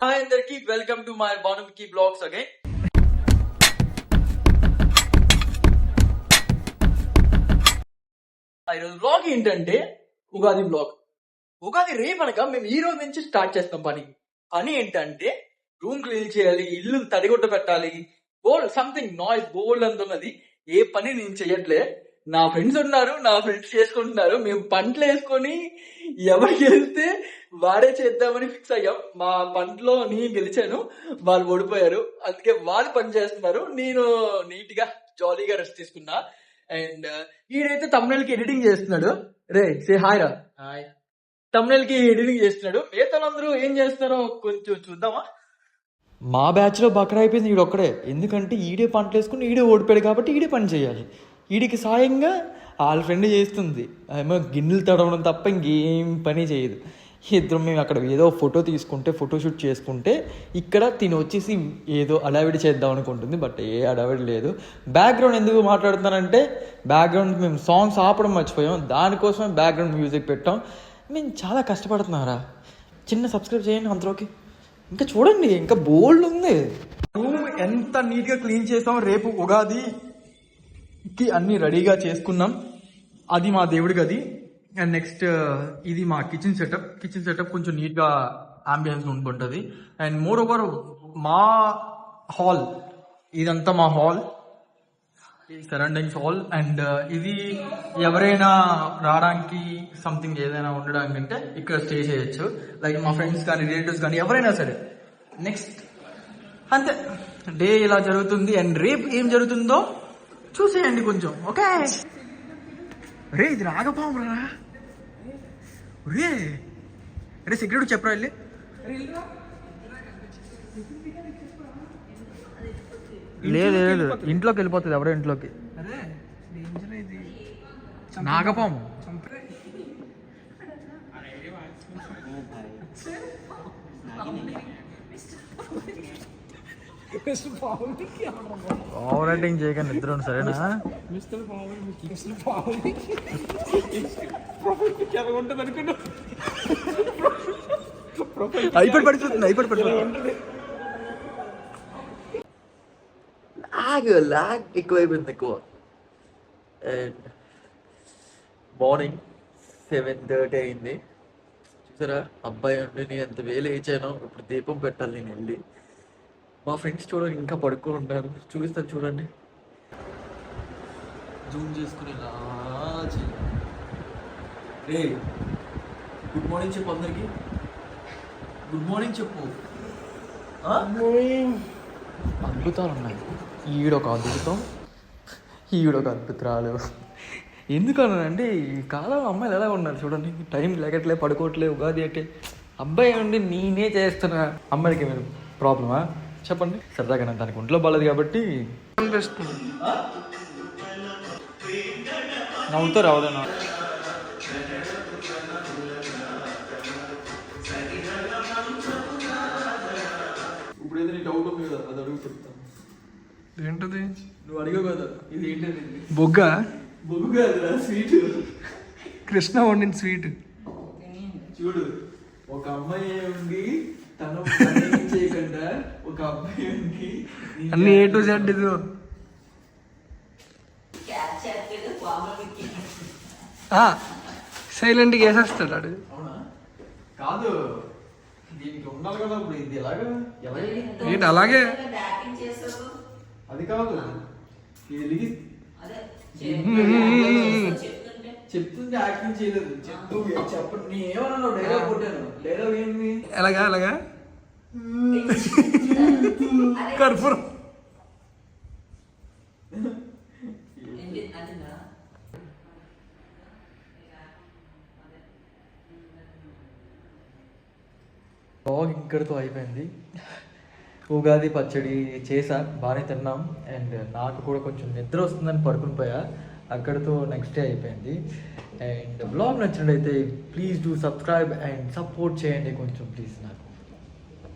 Hi అందరికి, welcome to my బానుకి blogs again. ఈరోజు బ్లాగ్ ఏంటంటే ఉగాది బ్లాగ్. ఉగాది రేపనక మేము ఈ రోజు నుంచి స్టార్ట్ చేస్తాం పని ఏంటంటే రూమ్ క్లీన్ చేయాలి, ఇల్లు తడిగొట్ట పెట్టాలి, బోల్డ్ సంథింగ్ నాయిస్ బోల్డ్ అంత ఉన్నది. ఏ పని నేను చెయ్యట్లే, నా ఫ్రెండ్స్ ఉన్నారు, నా ఫ్రెండ్స్ చేసుకుంటున్నారు. మేము పంటలు వేసుకొని ఎవరు గెలిస్తే వాడే చేద్దామని ఫిక్స్ అయ్యాం. మా పంటలో నేను గెలిచాను, వాళ్ళు ఓడిపోయారు. అందుకే వాళ్ళు పని చేస్తున్నారు, నేను నీట్ గా జాలీగా రెస్ట్ తీసుకున్నా. అండ్ ఈడైతే తమ్నెల్ కి ఎడిటింగ్ చేస్తున్నాడు. రే సే హాయ్ రా. హాయ్. తమ్నెల్ కి ఎడిటింగ్ చేస్తున్నాడు. మిగతాలందరూ ఏం చేస్తారో కొంచెం చూద్దామా. మా బ్యాచ్ లో బకరా అయిపోయింది ఈడొక్కడే. ఎందుకంటే ఈడే పంటలు వేసుకుని ఈడే ఓడిపోయాడు కాబట్టి ఈడే పని చేయాలి. వీడికి సాయంగా వాళ్ళ ఫ్రెండ్ చేస్తుంది, ఏమో గిన్నెలు తడవడం తప్ప ఇంకేం పని చేయదు. ఇద్దరం మేము అక్కడ ఏదో ఫోటో తీసుకుంటే ఫోటోషూట్ చేసుకుంటే ఇక్కడ తిని వచ్చేసి ఏదో అడావిడి చేద్దాం అనుకుంటుంది. బట్ ఏ అడావిడి లేదు. బ్యాక్గ్రౌండ్ ఎందుకు మాట్లాడుతున్నానంటే బ్యాక్గ్రౌండ్ మేము సాంగ్స్ ఆపడం మర్చిపోయాం, దానికోసమే బ్యాక్గ్రౌండ్ మ్యూజిక్ పెట్టాం. మేము చాలా కష్టపడుతున్నారా, చిన్న సబ్స్క్రైబ్ చేయండి అంతలోకి. ఇంకా చూడండి, ఇంకా బోల్డ్ ఉంది. రూమ్ ఎంత నీట్గా క్లీన్ చేస్తాం. రేపు ఉగాదికి అన్ని రెడీగా చేసుకున్నాం. అది మా దేవుడి గది. అండ్ నెక్స్ట్ ఇది మా కిచెన్ సెటప్ కొంచెం నీట్గా అంబియన్స్ ఉంటుంది. అండ్ మోర్ ఓవర్ మా హాల్, ఇదంతా మా హాల్, సరౌండింగ్స్ హాల్. అండ్ ఇది ఎవరైనా రావడానికి సంథింగ్ ఏదైనా ఉండడానికి అంటే ఇక్కడ స్టే చేయొచ్చు. లైక్ మా ఫ్రెండ్స్ కానీ రిలేటివ్స్ కానీ ఎవరైనా సరే. నెక్స్ట్ అంతే, డే ఇలా జరుగుతుంది. అండ్ రేపు ఏం జరుగుతుందో చూసేయండి కొంచెం. ఓకే రే, ఇది రాగపాము రా. రే రే సెక్యూరిటీ చెప్పరా వెళ్ళి. లేదు ఇంట్లోకి వెళ్ళిపోతుంది ఎవరో ఇంట్లోకి. నాగపాము. ఓవర్ యాక్టింగ్ చేయకండి ఇద్దరు, సరేనా? అయిపోయి పడిపోతుంది. లాగ్ ఎక్కువైపోయింది ఎక్కువ. అండ్ మార్నింగ్ 7:30 అయింది. చూసారా, అబ్బాయి ఉండి నేను ఎంత వేలు వేచానో. ఇప్పుడు దీపం పెట్టాలి నేను వెళ్ళి. మా ఫ్రెండ్స్ చూడండి ఇంకా పడుకొని ఉంటారు, చూపిస్తాను చూడండి. జూమ్ చేసుకుని రే గుడ్ మార్నింగ్ చెప్పు అందరికి. గుడ్ మార్నింగ్ చెప్పు. అద్భుతాలు ఉన్నాయి. ఈడొక అద్భుతం, ఈడొక అద్భుతాలు. ఎందుకన్నానంటే ఈ కాలంలో అమ్మాయిలు ఎలా ఉన్నారు చూడండి. టైం లేకట్లే, పడుకోవట్లే. ఉగాది అంటే అబ్బాయి ఉండి నేనే చేస్తున్నా. అమ్మాయికి ఏమైనా ప్రాబ్లమా చెప్పండి? సరదాగా దానికి ఒంట్లో బాగాలేదు కాబట్టి నవ్వుతో రావదన్నా. ఇప్పుడు ఏదైనా డౌట్ ఉంది కదా, అది అడుగు చెప్తాను. ఏంటది? నువ్వు అడిగావు కదా ఇది ఏంటది. బొగ్గ కాదురా, స్వీట్. కృష్ణ వండిన స్వీట్. చూడు, ఒక అమ్మాయి ఉండి తను చేయకుండా ఒక అబ్బాయి ఉండి అన్ని ఏ టు జెడ్ ఇది. సైలెంట్గా వేసేస్తాడు వాడు. అవునా? కాదు, దీనికి ఉండాలి కదా. ఇప్పుడు ఇది ఎలాగా ఏంటి అలాగే అది కాదు, ఇది చెప్తుంది యాక్టింగ్ చేయలేదు. చెప్పండి, నేను ఏమన్నా డైలాగ్ కొట్టాను. డైలాగ్ ఏంటి? ఎలాగా కర్పూరం. బ్లాగ్ ఇక్కడితో అయిపోయింది. ఉగాది పచ్చడి చేసా, బాగానే తిన్నాం. అండ్ నాకు కూడా కొంచెం నిద్ర వస్తుందని పడుకుని పోయా. అక్కడితో నెక్స్ట్ డే అయిపోయింది. అండ్ బ్లాగ్ నచ్చినట్లయితే please do subscribe and support చేయండి కొంచెం ప్లీజ్ నాకు.